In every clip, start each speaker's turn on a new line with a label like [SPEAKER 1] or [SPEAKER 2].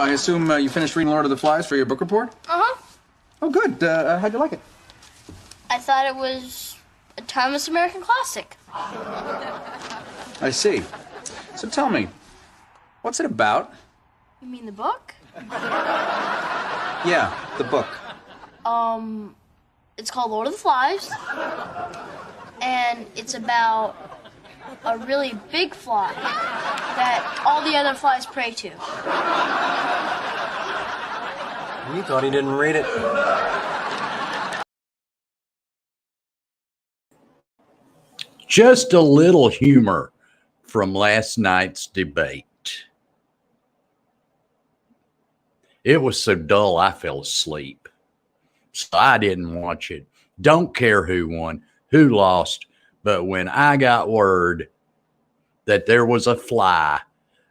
[SPEAKER 1] I assume you finished reading Lord of the Flies for your book report?
[SPEAKER 2] Uh-huh.
[SPEAKER 1] Oh, good. How'd you like it?
[SPEAKER 2] I thought it was a timeless American classic.
[SPEAKER 1] I see. So tell me, what's it about?
[SPEAKER 2] You mean the book?
[SPEAKER 1] Yeah, the book.
[SPEAKER 2] It's called Lord of the Flies. And it's about a really big fly that all the other flies prey to.
[SPEAKER 3] You thought he didn't read it.
[SPEAKER 4] Just a little humor from last night's debate. It was so dull I fell asleep. So I didn't watch it. Don't care who won, who lost. But when I got word that there was a fly,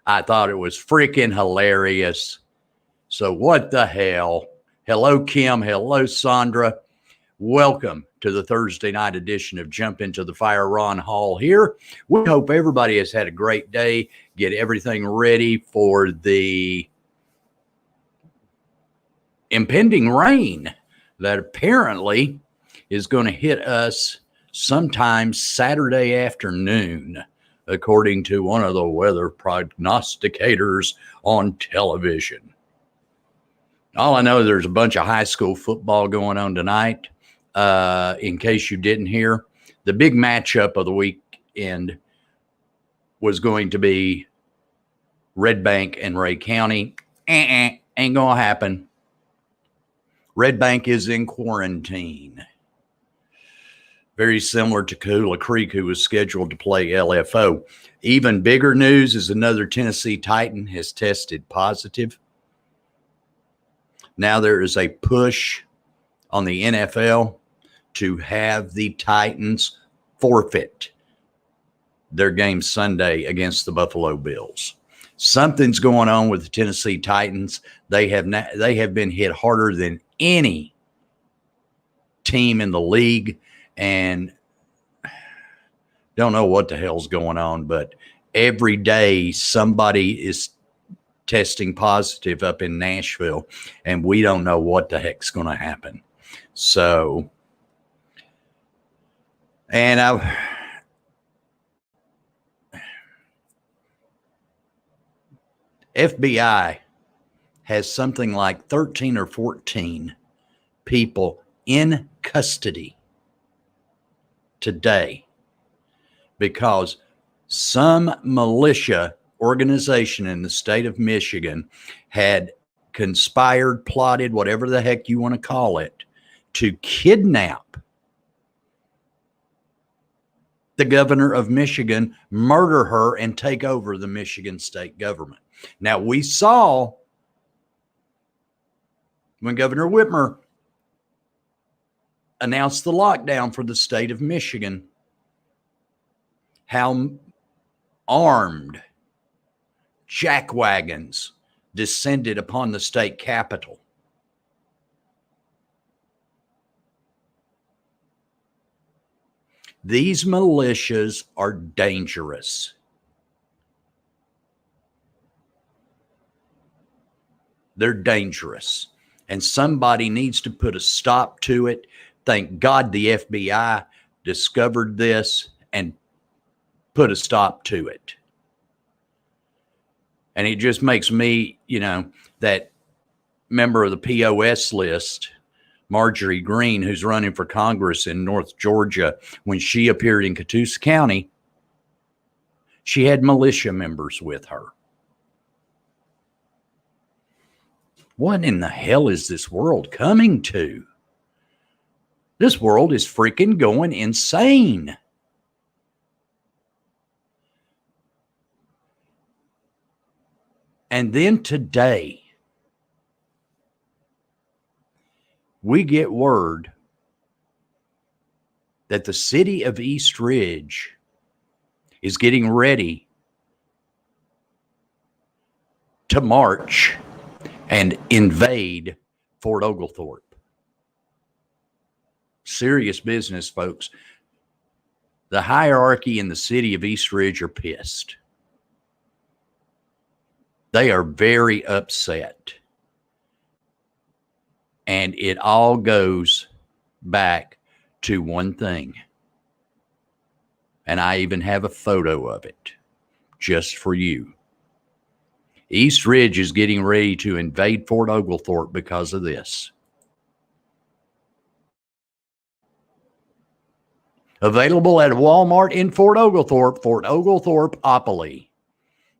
[SPEAKER 4] I thought it was freaking hilarious. So what the hell? Hello, Kim. Hello, Sandra. Welcome to the Thursday night edition of Jump Into the Fire. Ron Hall here. We hope everybody has had a great day. Get everything ready for the impending rain that apparently is going to hit us sometime Saturday afternoon, according to one of the weather prognosticators on television. All I know, there's a bunch of high school football going on tonight. In case you didn't hear, the big matchup of the weekend was going to be Red Bank and Ray County. Ain't gonna happen. Red Bank is in quarantine. Very similar to Kahula Creek, who was scheduled to play LFO. Even bigger news is another Tennessee Titan has tested positive. Now there is a push on the NFL to have the Titans forfeit their game Sunday against the Buffalo Bills. Something's going on with the Tennessee Titans. They have been hit harder than any team in the league, and don't know what the hell's going on, but every day somebody is testing positive up in Nashville, and we don't know what the heck's going to happen. So, and FBI has something like 13 or 14 people in custody today because some militia organization in the state of Michigan had conspired, plotted, whatever the heck you want to call it, to kidnap the governor of Michigan, murder her, and take over the Michigan state government. Now, we saw when Governor Whitmer announced the lockdown for the state of Michigan, how armed jackwagons descended upon the state capitol. These militias are dangerous. They're dangerous. And somebody needs to put a stop to it. Thank God the FBI discovered this and put a stop to it. And it just makes me, that member of the POS list, Marjorie Greene, who's running for Congress in North Georgia, when she appeared in Catoosa County, she had militia members with her. What in the hell is this world coming to? This world is freaking going insane. And then today, we get word that the city of East Ridge is getting ready to march and invade Fort Oglethorpe. Serious business, folks. The hierarchy in the city of East Ridge are pissed. They are very upset. And it all goes back to one thing. And I even have a photo of it just for you. East Ridge is getting ready to invade Fort Oglethorpe because of this. Available at Walmart in Fort Oglethorpe-opoly.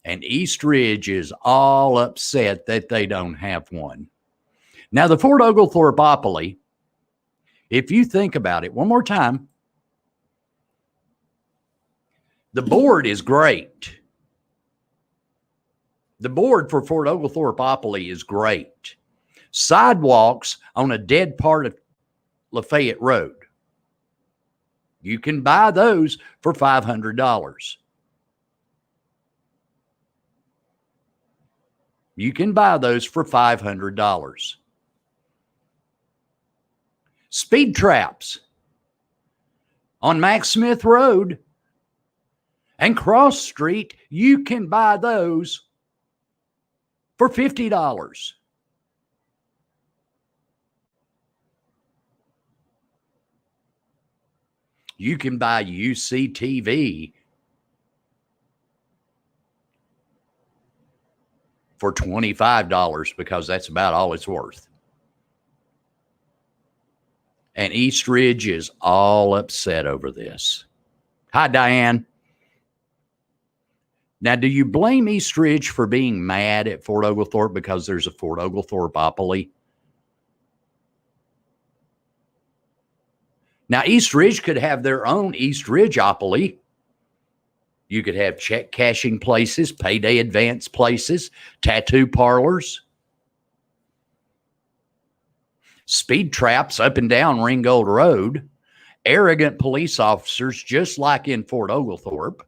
[SPEAKER 4] And East Ridge is all upset that they don't have one. Now, the Fort Oglethorpe-opoly, if you think about it one more time, the board is great. The board for Fort Oglethorpe-opoly is great. Sidewalks on a dead part of Lafayette Road. You can buy those for $500. You can buy those for $500. Speed traps on Max Smith Road and Cross Street, you can buy those for $50. You can buy UCTV for $25 because that's about all it's worth. And East Ridge is all upset over this. Hi, Diane. Now, do you blame East Ridge for being mad at Fort Oglethorpe because there's a Fort Oglethorpe-opoly? Now, East Ridge could have their own East Ridge-opoly. You could have check cashing places, payday advance places, tattoo parlors, speed traps up and down Ringgold Road, arrogant police officers just like in Fort Oglethorpe.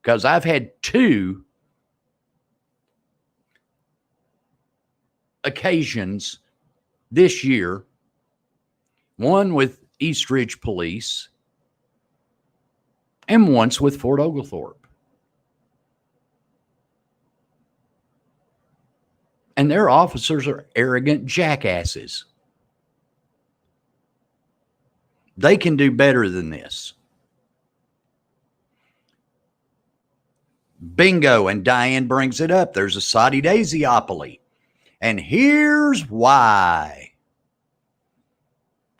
[SPEAKER 4] Because I've had 2 occasions this year, one with East Ridge Police and once with Fort Oglethorpe. And their officers are arrogant jackasses. They can do better than this. Bingo, and Diane brings it up. There's a Soddy Daisy-opoly. And here's why.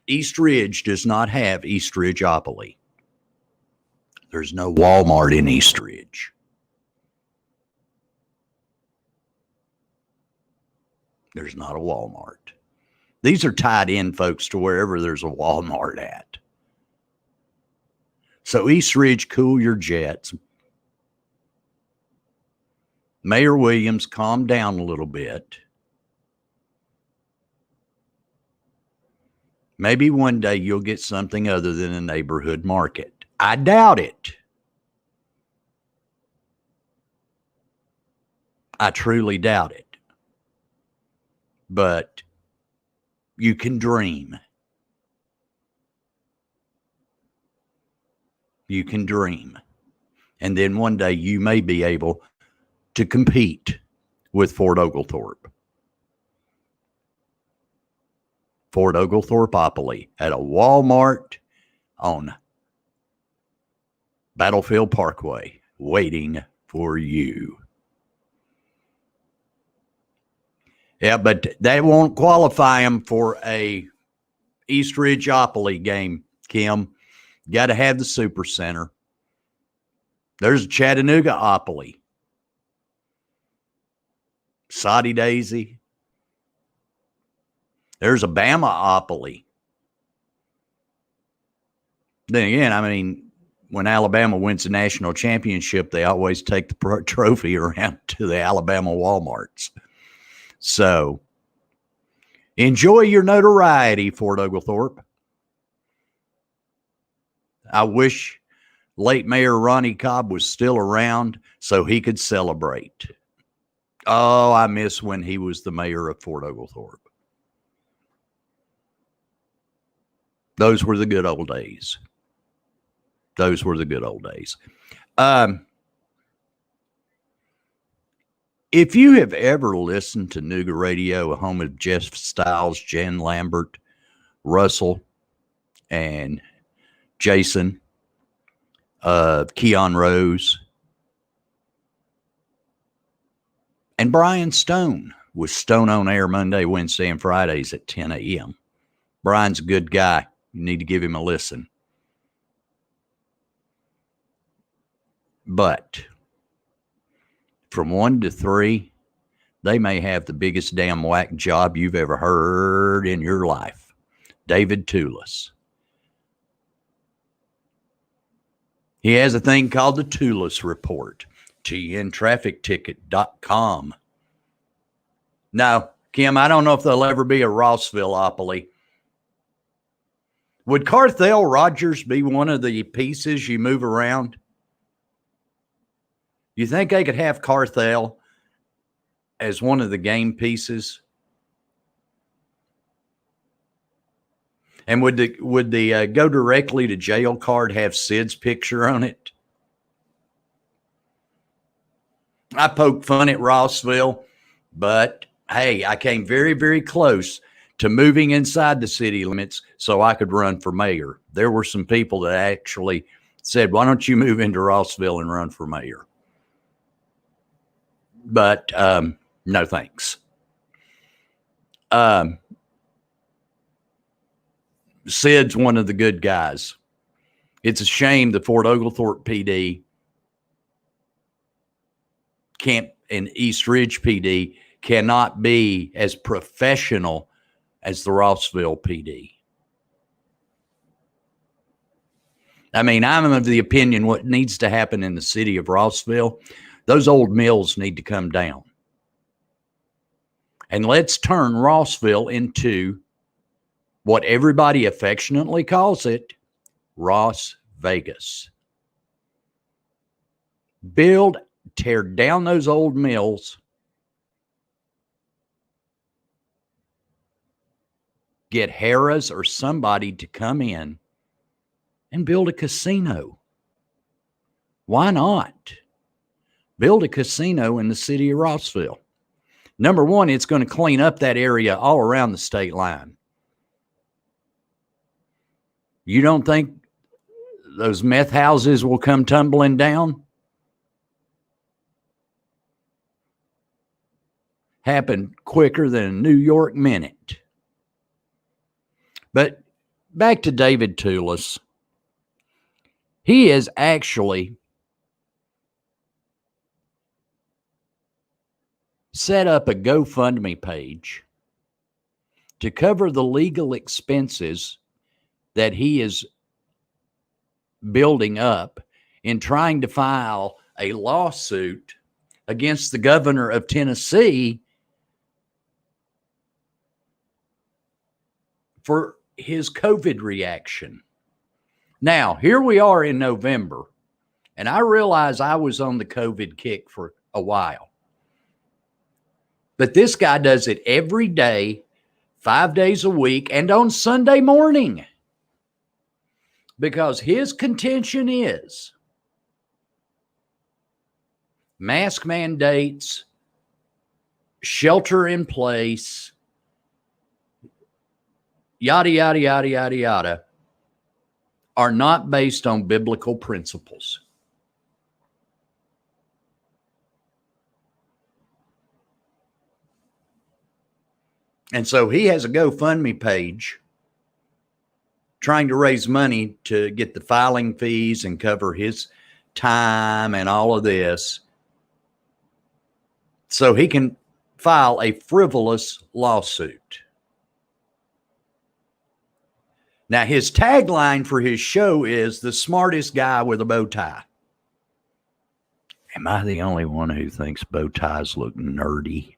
[SPEAKER 4] East Ridge does not have East Ridge-opoly. There's no Walmart in East Ridge. There's not a Walmart. These are tied in, folks, to wherever there's a Walmart at. So East Ridge, cool your jets. Mayor Williams, calm down a little bit. Maybe one day you'll get something other than a neighborhood market. I doubt it. I truly doubt it. But you can dream. You can dream. And then one day you may be able to compete with Fort Oglethorpe. Fort Oglethorpe-opoly at a Walmart on Battlefield Parkway, waiting for you. Yeah, but that won't qualify them for a East Ridge-opoly game, Kim. Got to have the Super Center. There's a Chattanooga-opoly. Soddy Daisy. There's a Bama-opoly. Then again, I mean, when Alabama wins a national championship, they always take the trophy around to the Alabama Walmarts. So, enjoy your notoriety, Fort Oglethorpe. I wish late Mayor Ronnie Cobb was still around so he could celebrate. Oh, I miss when he was the mayor of Fort Oglethorpe. Those were the good old days. Those were the good old days. If you have ever listened to Nougat Radio, a home of Jeff Styles, Jen Lambert, Russell, and Jason, Keon Rose, and Brian Stone with Stone on Air Monday, Wednesday, and Fridays at 10 a.m. Brian's a good guy. You need to give him a listen. But from 1 to 3, they may have the biggest damn whack job you've ever heard in your life. David Toulis. He has a thing called the Toulis Report. TNTrafficTicket.com. Now, Kim, I don't know if there'll ever be a Rossvilleopoly. Would Carthel Rogers be one of the pieces you move around? You think they could have Carthel as one of the game pieces? And would the go directly to jail card have Sid's picture on it? I poked fun at Rossville, but hey, I came very, very close to moving inside the city limits so I could run for mayor. There were some people that actually said, why don't you move into Rossville and run for mayor? But no thanks. Sid's one of the good guys. It's a shame the Fort Oglethorpe PD and East Ridge PD cannot be as professional as the Rossville PD. I mean, I'm of the opinion what needs to happen in the city of Rossville, those old mills need to come down. And let's turn Rossville into what everybody affectionately calls it, Ross Vegas. Tear down those old mills, get Harrah's or somebody to come in and build a casino. Why not? Build a casino in the city of Rossville. Number one, it's going to clean up that area all around the state line. You don't think those meth houses will come tumbling down? Happen quicker than a New York minute. But back to David Toulis. He is actually set up a GoFundMe page to cover the legal expenses that he is building up in trying to file a lawsuit against the governor of Tennessee for his COVID reaction. Now, here we are in November, and I realize I was on the COVID kick for a while. But this guy does it every day, 5 days a week, and on Sunday morning. Because his contention is mask mandates, shelter in place, yada, yada, yada, yada, yada, are not based on biblical principles. And so he has a GoFundMe page trying to raise money to get the filing fees and cover his time and all of this so he can file a frivolous lawsuit. Now, his tagline for his show is the smartest guy with a bow tie. Am I the only one who thinks bow ties look nerdy?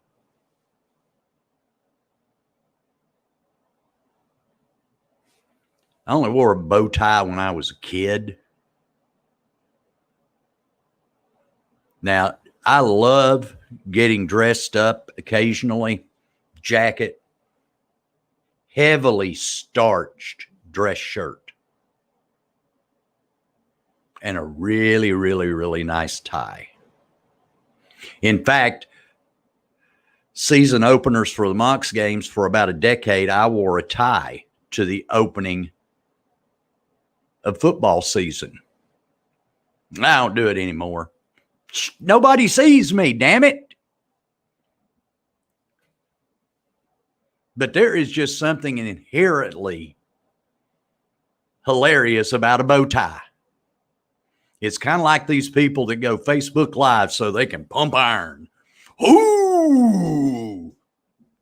[SPEAKER 4] I only wore a bow tie when I was a kid. Now, I love getting dressed up occasionally. Jacket, heavily starched dress shirt, and a really, really, really nice tie. In fact, season openers for the Mox games for about a decade, I wore a tie to the opening of football season. I don't do it anymore. Nobody sees me, damn it. But there is just something inherently hilarious about a bow tie. It's kind of like these people that go Facebook Live so they can pump iron. Ooh,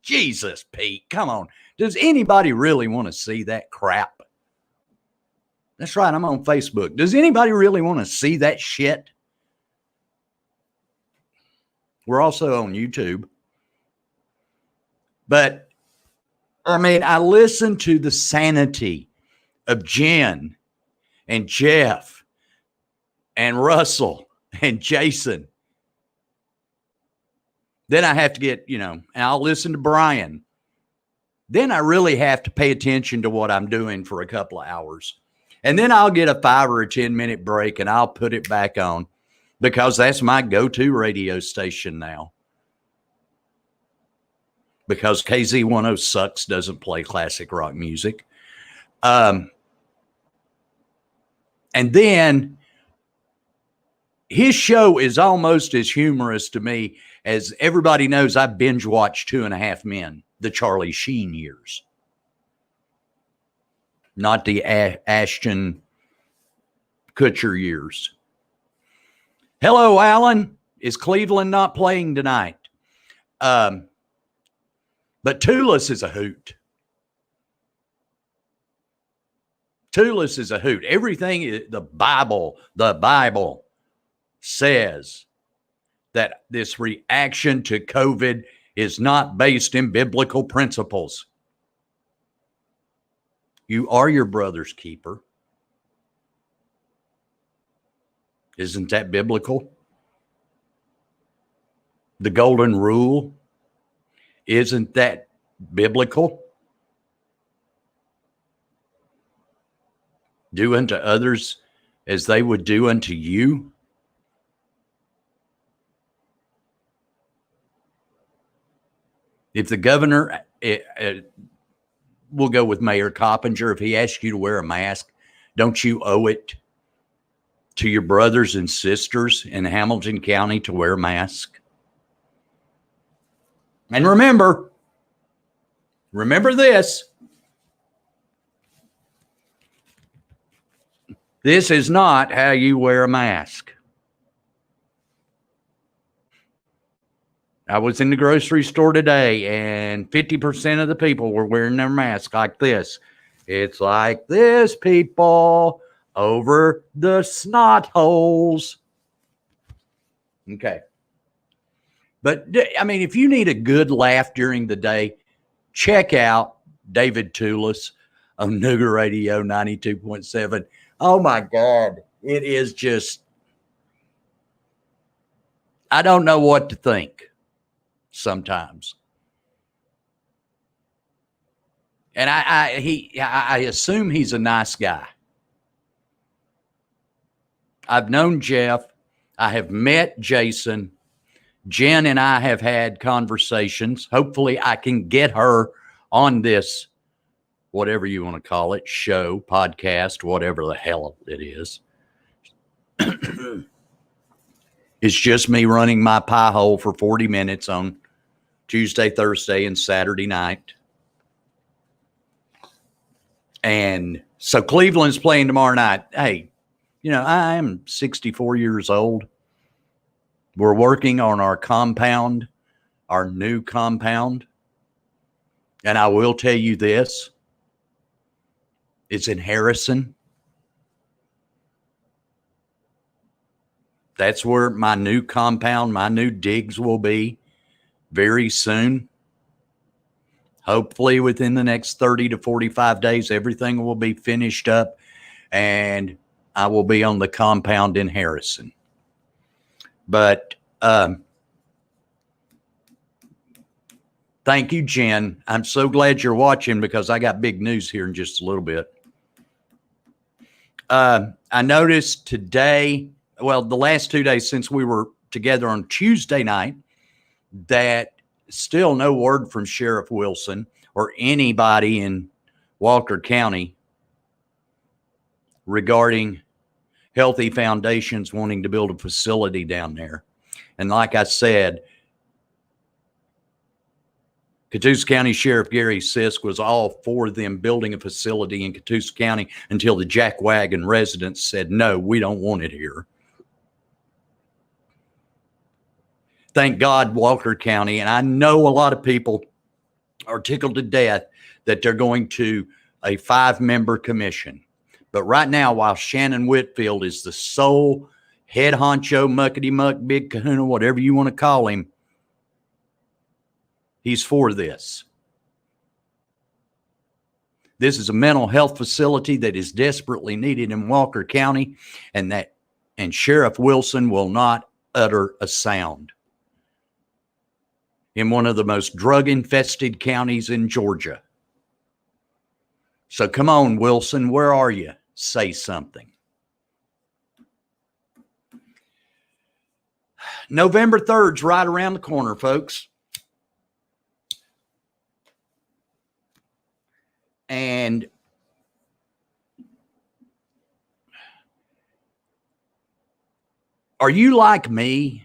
[SPEAKER 4] Jesus, Pete, come on. Does anybody really want to see that crap? That's right, I'm on Facebook. Does anybody really want to see that shit? We're also on YouTube. But, I mean, I listen to the sanity of Jen and Jeff and Russell and Jason. Then I have to get, and I'll listen to Brian. Then I really have to pay attention to what I'm doing for a couple of hours. And then I'll get a 5 or a 10-minute break and I'll put it back on because that's my go-to radio station now. Because KZ10 sucks, doesn't play classic rock music. And then his show is almost as humorous to me as everybody knows. I binge watched 2.5 Men, the Charlie Sheen years, not the Ashton Kutcher years. Hello, Alan. Is Cleveland not playing tonight? But Tulis is a hoot. Tulis is a hoot. Everything, the Bible says that this reaction to COVID is not based in biblical principles. You are your brother's keeper. Isn't that biblical? The golden rule, isn't that biblical? Do unto others as they would do unto you. If the governor, we'll go with Mayor Coppinger, if he asks you to wear a mask, don't you owe it to your brothers and sisters in Hamilton County to wear a mask? And remember this. This is not how you wear a mask. I was in the grocery store today and 50% of the people were wearing their mask like this. It's like this, people, over the snot holes. Okay. But, I mean, if you need a good laugh during the day, check out David Tulis on Nougar Radio 92.7. Oh, my God. It is just, I don't know what to think sometimes. And I assume he's a nice guy. I've known Jeff. I have met Jason. Jen and I have had conversations. Hopefully I can get her on this, whatever you want to call it, show, podcast, whatever the hell it is. It's just me running my pie hole for 40 minutes on Tuesday, Thursday, and Saturday night. And so Cleveland's playing tomorrow night. Hey, I am 64 years old. We're working on our compound, our new compound. And I will tell you this. It's in Harrison. That's where my new compound, my new digs will be very soon. Hopefully within the next 30 to 45 days, everything will be finished up and I will be on the compound in Harrison. But thank you, Jen. I'm so glad you're watching because I got big news here in just a little bit. I noticed today, well, the last 2 days since we were together on Tuesday night, that still no word from Sheriff Wilson or anybody in Walker County regarding Healthy Foundations wanting to build a facility down there. And like I said, Catoosa County Sheriff Gary Sisk was all for them building a facility in Catoosa County until the Jackwagon residents said, no, we don't want it here. Thank God, Walker County, and I know a lot of people are tickled to death that they're going to a 5-member commission. But right now, while Shannon Whitfield is the sole head honcho, muckety muck, big kahuna, whatever you want to call him, he's for this. This is a mental health facility that is desperately needed in Walker County, and Sheriff Wilson will not utter a sound in one of the most drug-infested counties in Georgia. So come on, Wilson, where are you? Say something. November 3rd's right around the corner, folks. And are you like me?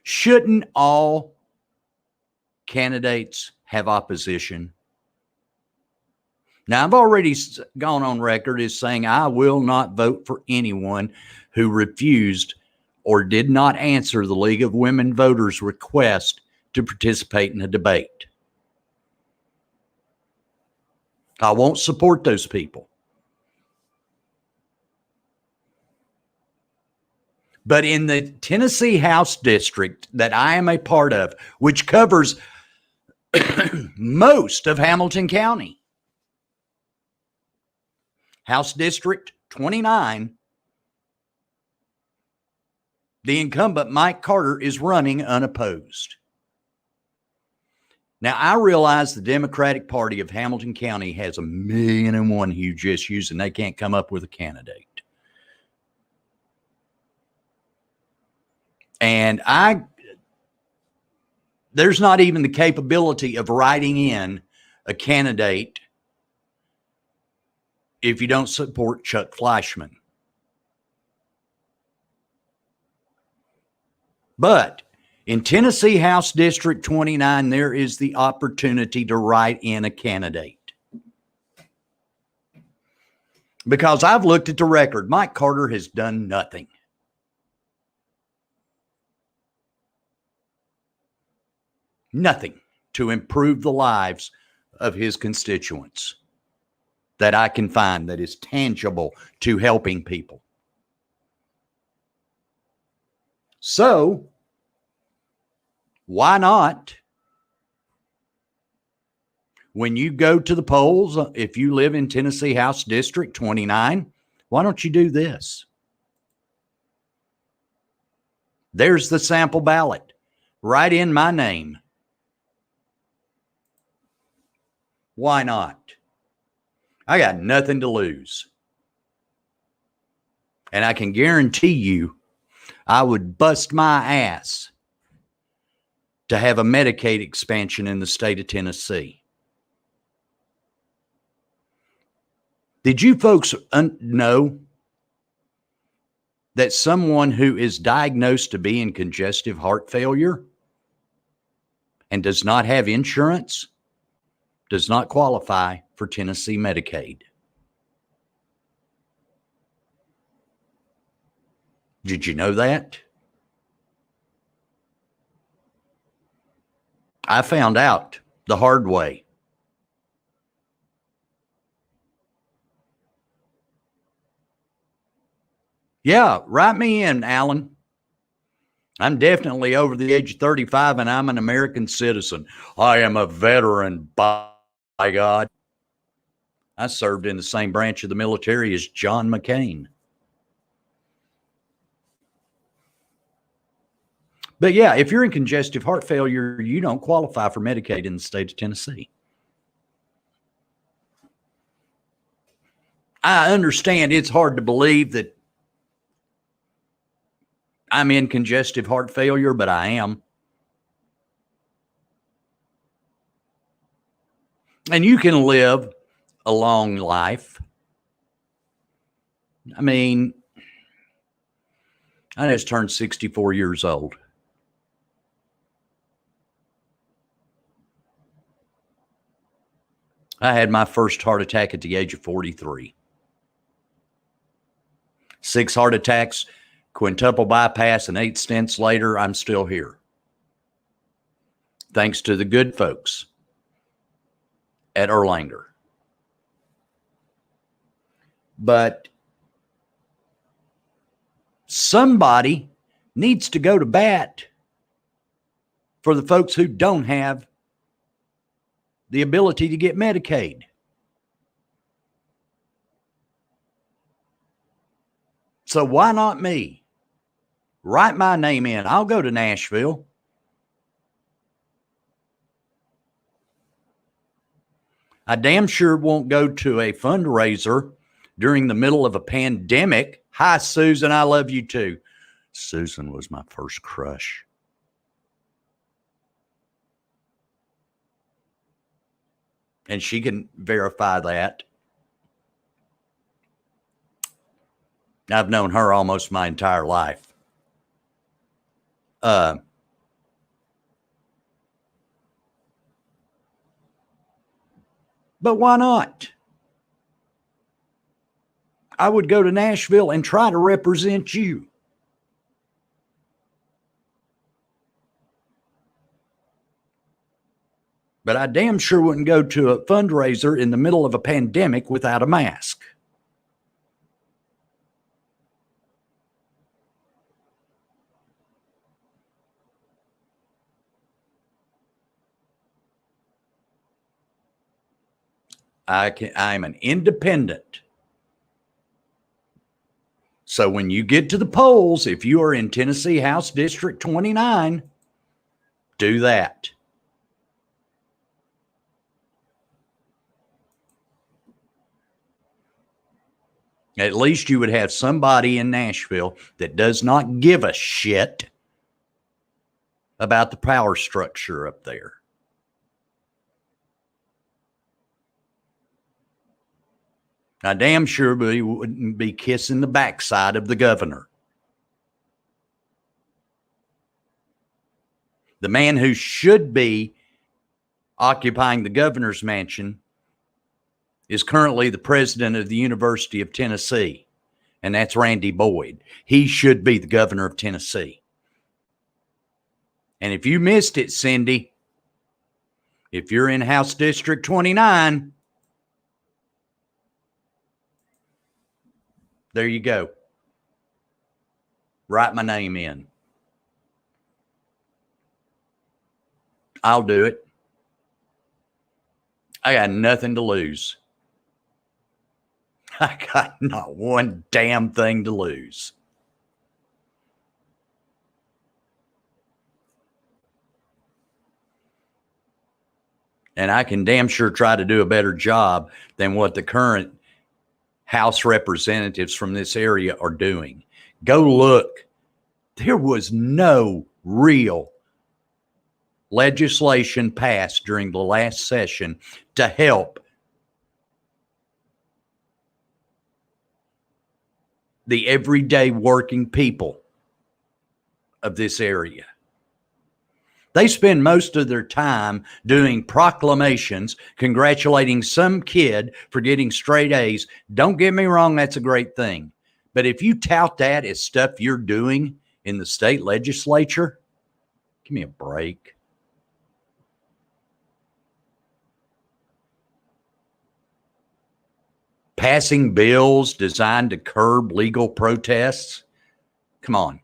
[SPEAKER 4] Shouldn't all candidates have opposition? Now, I've already gone on record as saying I will not vote for anyone who refused or did not answer the League of Women Voters' request to participate in a debate. I won't support those people. But in the Tennessee House District that I am a part of, which covers most of Hamilton County, House District 29, the incumbent Mike Carter is running unopposed. Now, I realize the Democratic Party of Hamilton County has 1,000,001 huge issues and they can't come up with a candidate. And there's not even the capability of writing in a candidate if you don't support Chuck Fleischman. But in Tennessee House District 29, there is the opportunity to write in a candidate. Because I've looked at the record, Mike Carter has done nothing. Nothing to improve the lives of his constituents that I can find that is tangible to helping people. So, why not, when you go to the polls, if you live in Tennessee House District 29, why don't you do this? There's the sample ballot. Write in my name. Why not? I got nothing to lose. And I can guarantee you, I would bust my ass to have a Medicaid expansion in the state of Tennessee. Did you folks know that someone who is diagnosed to be in congestive heart failure and does not have insurance does not qualify for Tennessee Medicaid? Did you know that? I found out the hard way. Yeah, write me in, Alan. I'm definitely over the age of 35 and I'm an American citizen. I am a veteran, by God. I served in the same branch of the military as John McCain. But yeah, if you're in congestive heart failure, you don't qualify for Medicaid in the state of Tennessee. I understand it's hard to believe that I'm in congestive heart failure, but I am. And you can live a long life. I mean, I just turned 64 years old. I had my first heart attack at the age of 43. 6 heart attacks, quintuple bypass, and 8 stents later, I'm still here. Thanks to the good folks at Erlanger. But somebody needs to go to bat for the folks who don't have the ability to get Medicaid. So why not me? Write my name in. I'll go to Nashville. I damn sure won't go to a fundraiser during the middle of a pandemic. Hi, Susan. I love you too. Susan was my first crush. And she can verify that. I've known her almost my entire life. But why not? I would go to Nashville and try to represent you. But I damn sure wouldn't go to a fundraiser in the middle of a pandemic without a mask. I'm an independent. So when you get to the polls, if you are in Tennessee House District 29, do that. At least you would have somebody in Nashville that does not give a shit about the power structure up there. I damn sure we wouldn't be kissing the backside of the governor. The man who should be occupying the governor's mansion is currently the president of the University of Tennessee, and that's Randy Boyd. He should be the governor of Tennessee. And if you missed it, Cindy, if you're in House District 29, there you go. Write my name in. I'll do it. I got nothing to lose. I got not one damn thing to lose. And I can damn sure try to do a better job than what the current House representatives from this area are doing. Go look. There was no real legislation passed during the last session to help the everyday working people of this area. They spend most of their time doing proclamations, congratulating some kid for getting straight A's. Don't get me wrong, that's a great thing. But if you tout that as stuff you're doing in the state legislature, give me a break. Passing bills designed to curb legal protests. Come on.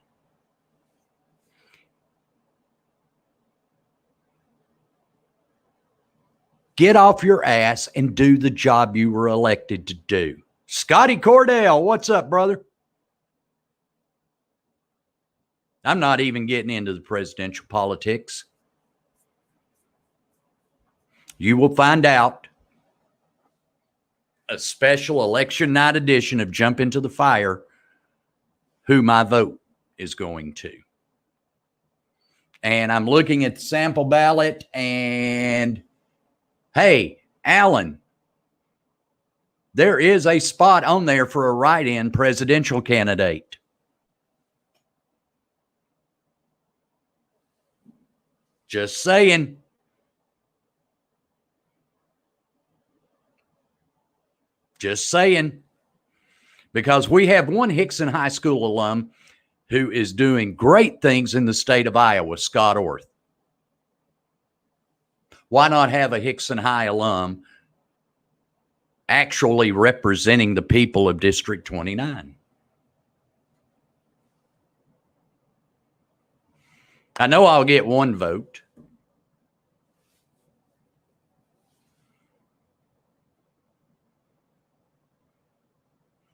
[SPEAKER 4] Get off your ass and do the job you were elected to do. Scotty Cordell, what's up, brother? I'm not even getting into the presidential politics. You will find out. A special election night edition of Jump Into the Fire, who my vote is going to. And I'm looking at the sample ballot, and hey, Alan, there is a spot on there for a write-in presidential candidate. Just saying. Just saying. Because we have one Hickson High School alum who is doing great things in the state of Iowa, Scott Orth. Why not have a Hickson High alum actually representing the people of District 29? I know I'll get one vote.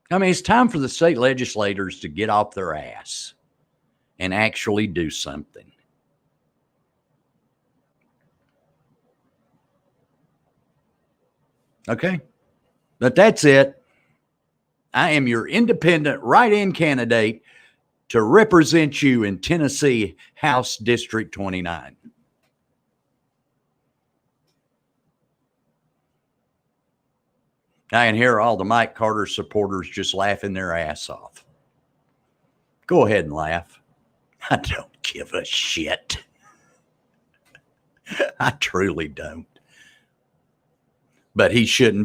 [SPEAKER 4] I mean, it's time for the state legislators to get off their ass and actually do something. Okay, but that's it. I am your independent write-in candidate to represent you in Tennessee House District 29. I can hear all the Mike Carter supporters just laughing their ass off. Go ahead and laugh. I don't give a shit. I truly don't. But he should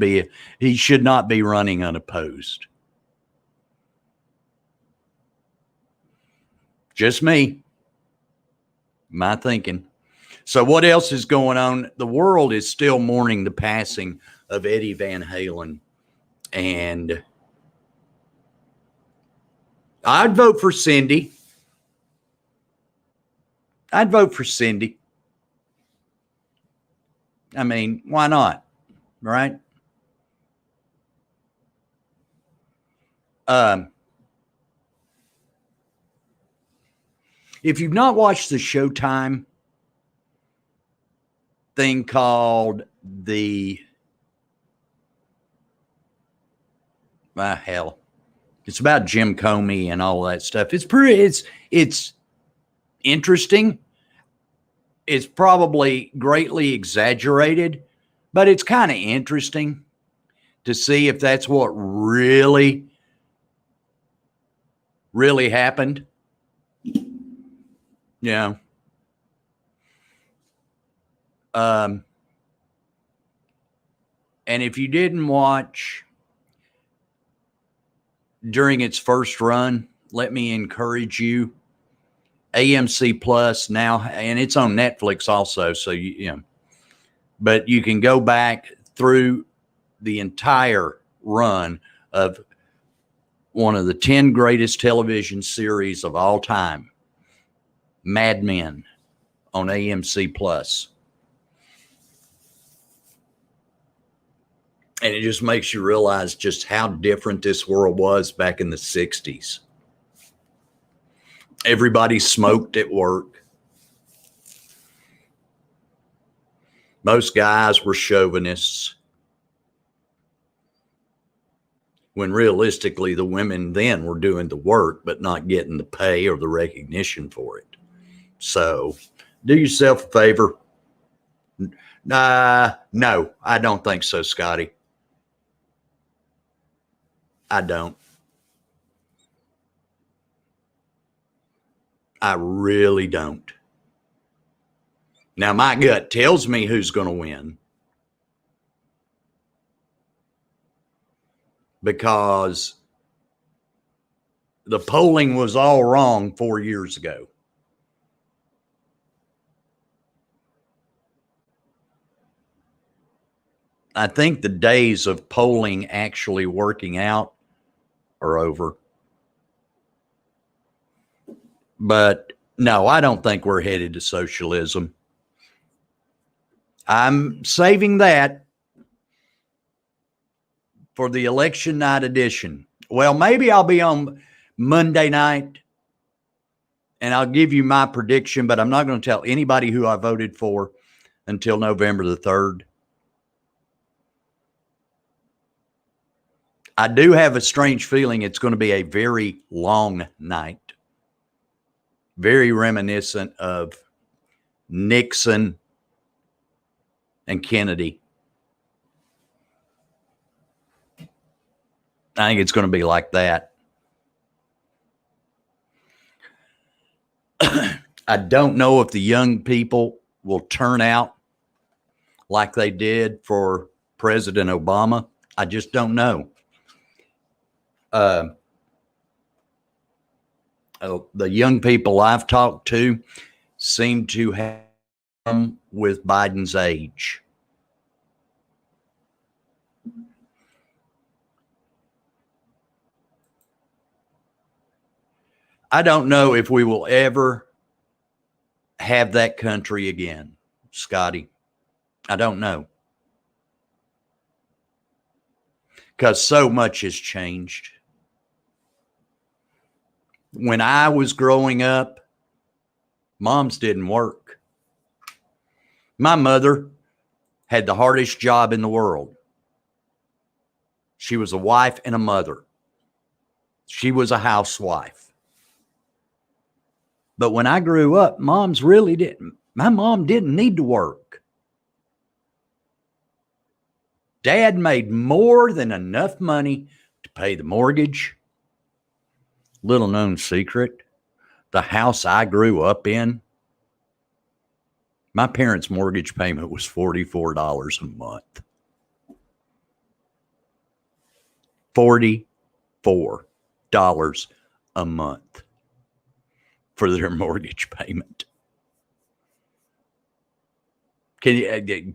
[SPEAKER 4] not be running unopposed. Just me. My thinking. So what else is going on? The world is still mourning the passing of Eddie Van Halen. And I'd vote for Cindy. I'd vote for Cindy. I mean, why not? Right? If you've not watched the Showtime thing called hell, it's about Jim Comey and all that stuff. It's interesting. It's probably greatly exaggerated, but it's kind of interesting to see if that's what really happened. Yeah. And if you didn't watch during its first run, let me encourage you. AMC Plus now, and it's on Netflix also. So but you can go back through the entire run of one of the 10 greatest television series of all time, Mad Men, on AMC Plus. And it just makes you realize just how different this world was back in the 60s. Everybody smoked at work. Most guys were chauvinists. When realistically, the women then were doing the work, but not getting the pay or the recognition for it. So do yourself a favor. No, I don't think so, Scotty. I don't. I really don't. Now, my gut tells me who's going to win, because the polling was all wrong 4 years ago. I think the days of polling actually working out are over. But no, I don't think we're headed to socialism. I'm saving that for the election night edition. Well, maybe I'll be on Monday night and I'll give you my prediction, but I'm not going to tell anybody who I voted for until November the 3rd. I do have a strange feeling it's going to be a very long night. Very reminiscent of Nixon and Kennedy. I think it's going to be like that. I don't know if the young people will turn out like they did for President Obama. I just don't know. The young people I've talked to seem to have come with Biden's age. I don't know if we will ever have that country again, Scotty. I don't know. Because so much has changed. When I was growing up, moms didn't work. My mother had the hardest job in the world. She was a wife and a mother. She was a housewife. But when I grew up, moms really didn't. My mom didn't need to work. Dad made more than enough money to pay the mortgage. Little known secret, the house I grew up in, my parents' mortgage payment was $44 a month. $44 a month for their mortgage payment. Can you?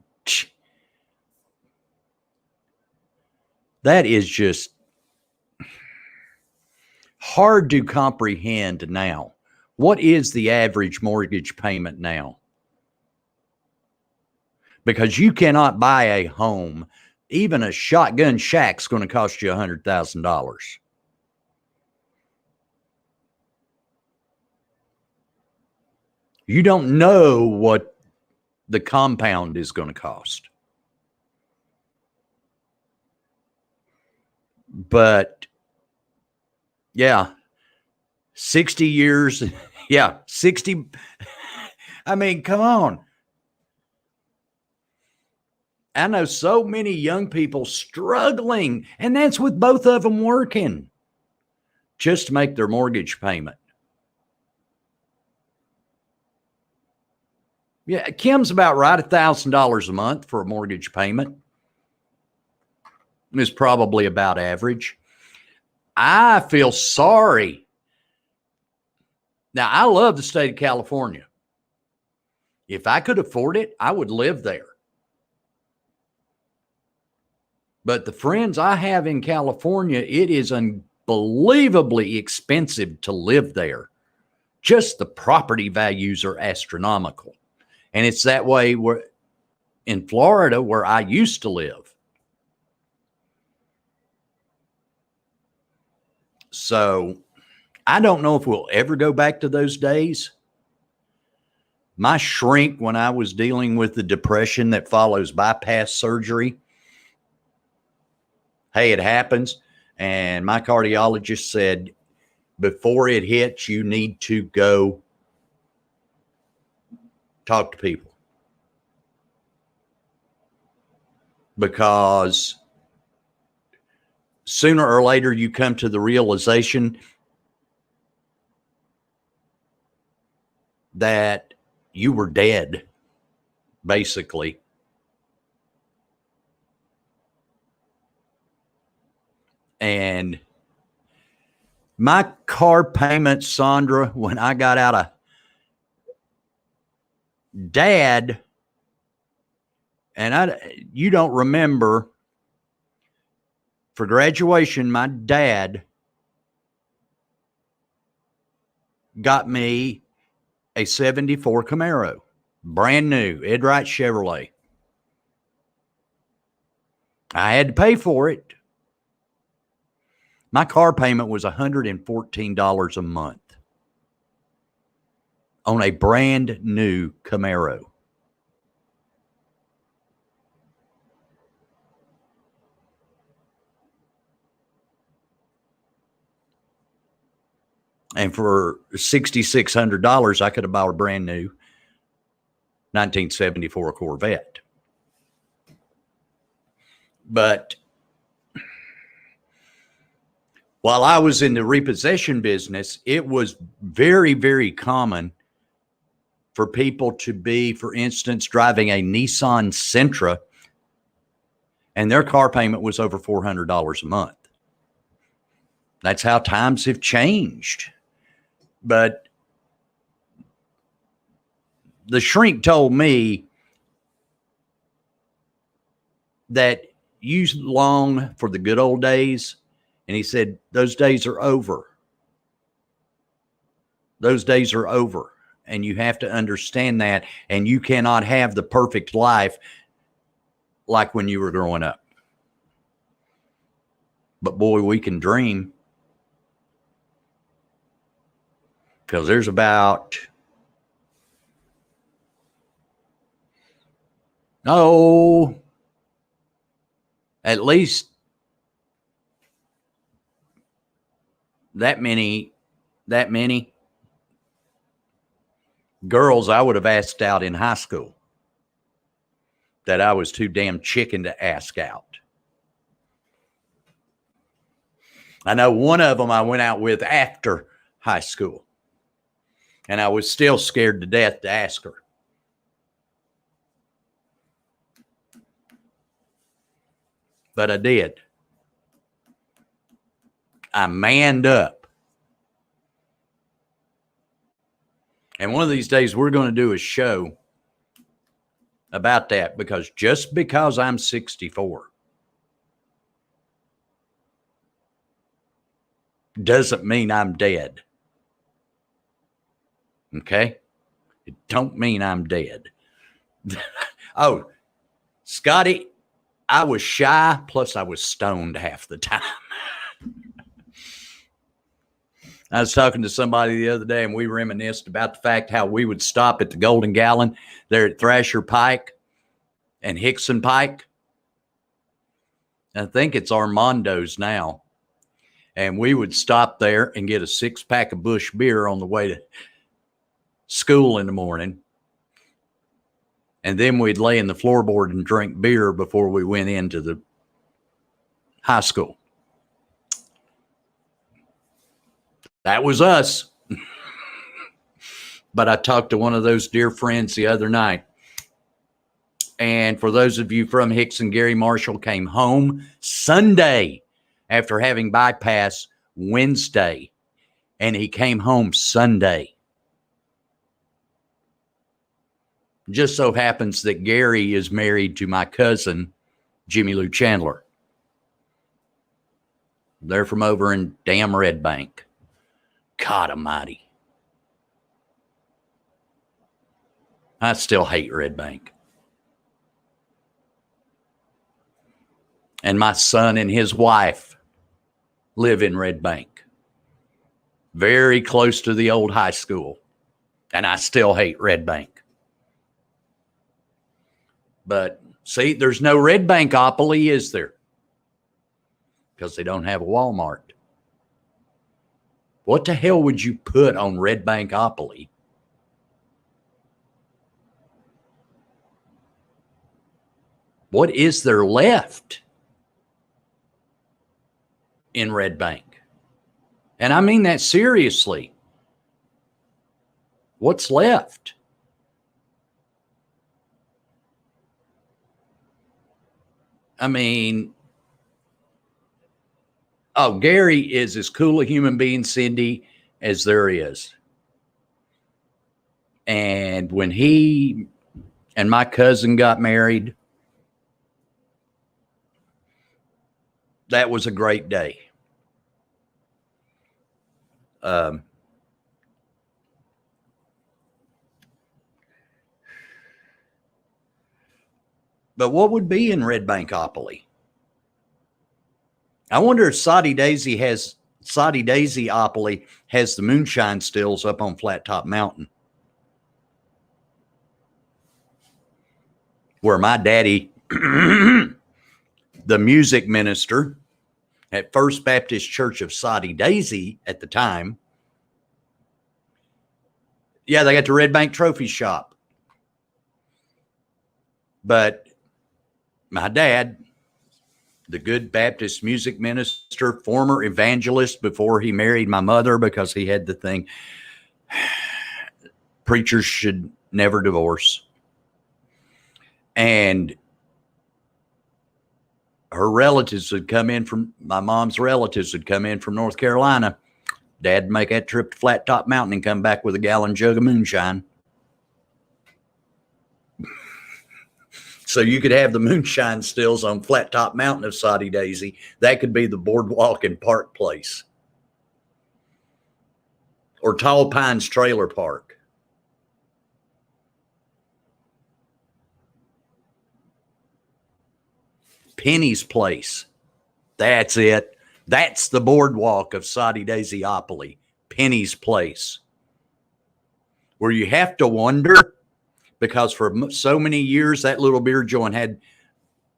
[SPEAKER 4] That is just hard to comprehend now. What is the average mortgage payment now? Because you cannot buy a home. Even a shotgun shack's going to cost you $100,000. You don't know what the compound is going to cost. But yeah, 60 years. Yeah, 60. I mean, come on. I know so many young people struggling, and that's with both of them working just to make their mortgage payment. Yeah, Kim's about right, $1,000 a month for a mortgage payment. Is probably about average. I feel sorry. Now, I love the state of California. If I could afford it, I would live there. But the friends I have in California, it is unbelievably expensive to live there. Just the property values are astronomical. And it's that way in Florida, where I used to live. So I don't know if we'll ever go back to those days. My shrink, when I was dealing with the depression that follows bypass surgery, hey, it happens. And my cardiologist said, before it hits, you need to go talk to people. Because sooner or later, you come to the realization that you were dead, basically. And my car payment, Sandra, when I got out of Dad, and you don't remember, for graduation, my dad got me a 74 Camaro, brand new, Ed Wright Chevrolet. I had to pay for it. My car payment was $114 a month on a brand new Camaro. And for $6,600, I could have bought a brand new 1974 Corvette. But While I was in the repossession business, it was very, very common for people to be, for instance, driving a Nissan Sentra, and their car payment was over $400 a month. That's how times have changed. But the shrink told me that you long for the good old days. And he said, those days are over. Those days are over. And you have to understand that. And you cannot have the perfect life like when you were growing up. But boy, we can dream. Because there's about, at least that many girls I would have asked out in high school that I was too damn chicken to ask out. I know one of them I went out with after high school, and I was still scared to death to ask her. But I did. I manned up. And one of these days we're going to do a show about that, because just because I'm 64 doesn't mean I'm dead. Okay? It don't mean I'm dead. Oh, Scotty, I was shy, plus I was stoned half the time. I was talking to somebody the other day, and we reminisced about the fact how we would stop at the Golden Gallon there at Thrasher Pike and Hickson Pike. I think it's Armando's now. And we would stop there and get a 6-pack of Busch beer on the way to school in the morning. And then we'd lay in the floorboard and drink beer before we went into the high school. That was us. But I talked to one of those dear friends the other night. And for those of you from Hickson, Gary Marshall came home Sunday after having bypass Wednesday. And he came home Sunday. Just so happens that Gary is married to my cousin, Jimmy Lou Chandler. They're from over in damn Red Bank. God almighty. I still hate Red Bank. And my son and his wife live in Red Bank. Very close to the old high school. And I still hate Red Bank. But see, there's no Red Bankopoly, is there? Because they don't have a Walmart. What the hell would you put on Red Bankopoly? What is there left in Red Bank? And I mean that seriously. What's left? I mean, oh, Gary is as cool a human being, Cindy, as there is. And when he and my cousin got married, that was a great day. But what would be in Red Bankopoly? I wonder if Soddy Daisy-opoly has the moonshine stills up on Flat Top Mountain, where my daddy, the music minister at First Baptist Church of Soddy Daisy at the time, yeah, they got the Red Bank Trophy Shop. But my dad the good Baptist music minister, former evangelist before he married my mother, because he had the thing, preachers should never divorce. And her relatives would come in from, my mom's relatives would come in from North Carolina. Dad'd make that trip to Flat Top Mountain and come back with a gallon jug of moonshine. So you could have the moonshine stills on Flat Top Mountain of Soddy Daisy. That could be the Boardwalk and Park Place. Or Tall Pines Trailer Park. Penny's Place. That's it. That's the boardwalk of Soddy Daisyopoly. Penny's Place. Where you have to wonder, because for so many years that little beer joint had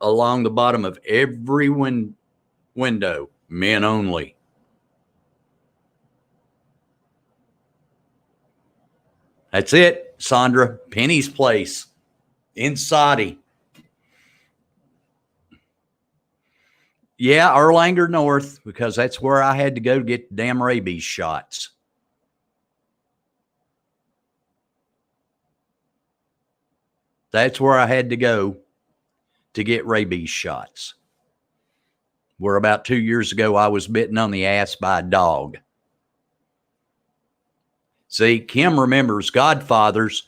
[SPEAKER 4] along the bottom of every window, men only. That's it, Sandra. Penny's Place in Soddy. Yeah, Erlanger North, because that's where I had to go to get damn rabies shots. That's where I had to go to get rabies shots. Where about 2 years ago, I was bitten on the ass by a dog. See, Kim remembers Godfathers,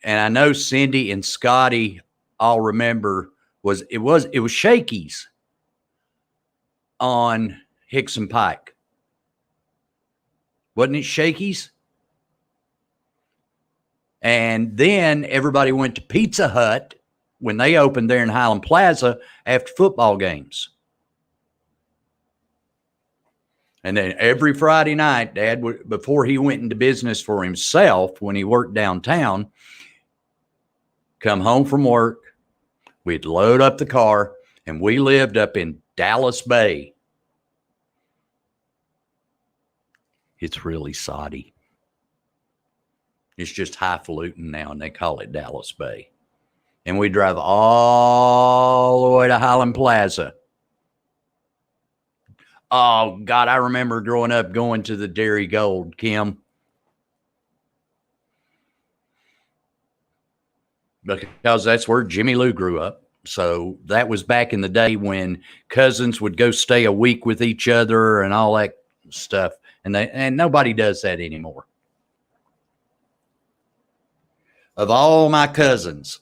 [SPEAKER 4] and I know Cindy and Scotty all remember it was Shakey's on Hickson Pike. Wasn't it Shakey's? And then everybody went to Pizza Hut when they opened there in Highland Plaza after football games. And then every Friday night, Dad would, before he went into business for himself, when he worked downtown, come home from work, we'd load up the car, and we lived up in Dallas Bay. It's really soddy. It's just highfalutin now, and they call it Dallas Bay. And we drive all the way to Highland Plaza. Oh, God, I remember growing up going to the Dairy Gold, Kim. Because that's where Jimmy Lou grew up. So that was back in the day when cousins would go stay a week with each other and all that stuff. And nobody does that anymore. Of all my cousins,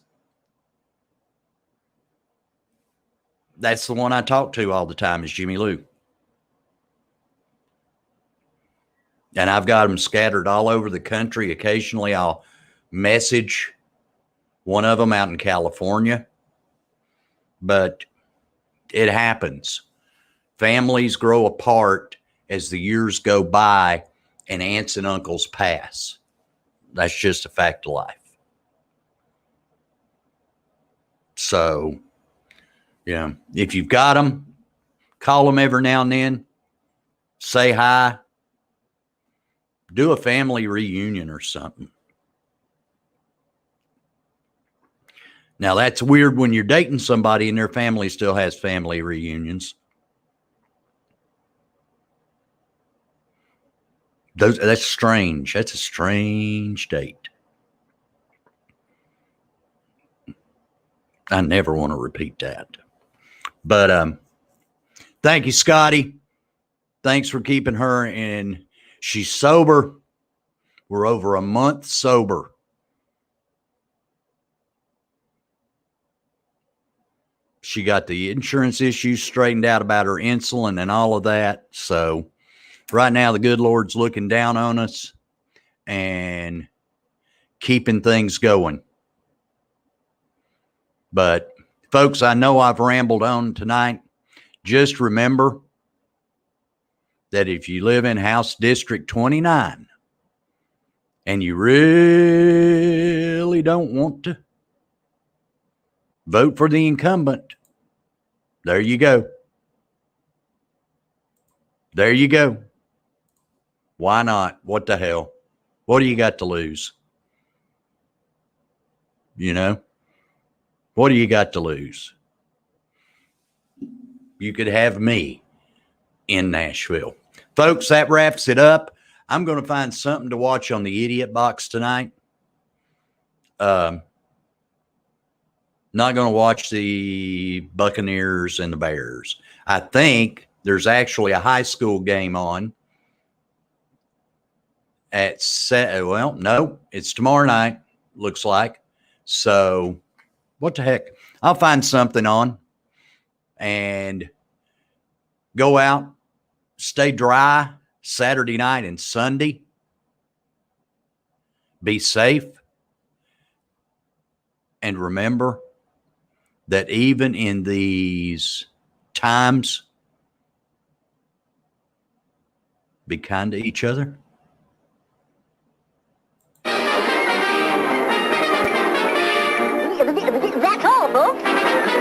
[SPEAKER 4] that's the one I talk to all the time is Jimmy Lou. And I've got them scattered all over the country. Occasionally I'll message one of them out in California. But it happens. Families grow apart as the years go by and aunts and uncles pass. That's just a fact of life. So, if you've got them, call them every now and then, say hi, do a family reunion or something. Now, that's weird when you're dating somebody and their family still has family reunions. That's strange. That's a strange date. I never want to repeat that. But thank you, Scotty. Thanks for keeping her in. She's sober. We're over a month sober. She got the insurance issues straightened out about her insulin and all of that. So right now, the good Lord's looking down on us and keeping things going. But folks, I know I've rambled on tonight. Just remember that if you live in House District 29 and you really don't want to vote for the incumbent, there you go. There you go. Why not? What the hell? What do you got to lose? What do you got to lose? you could have me in Nashville. Folks, that wraps it up. I'm going to find something to watch on the Idiot Box tonight. Not going to watch the Buccaneers and the Bears. I think there's actually a high school game on at well, no, it's tomorrow night, looks like. So what the heck? I'll find something on and go out, stay dry Saturday night and Sunday. Be safe. And remember that even in these times, be kind to each other.
[SPEAKER 5] That's all, folks.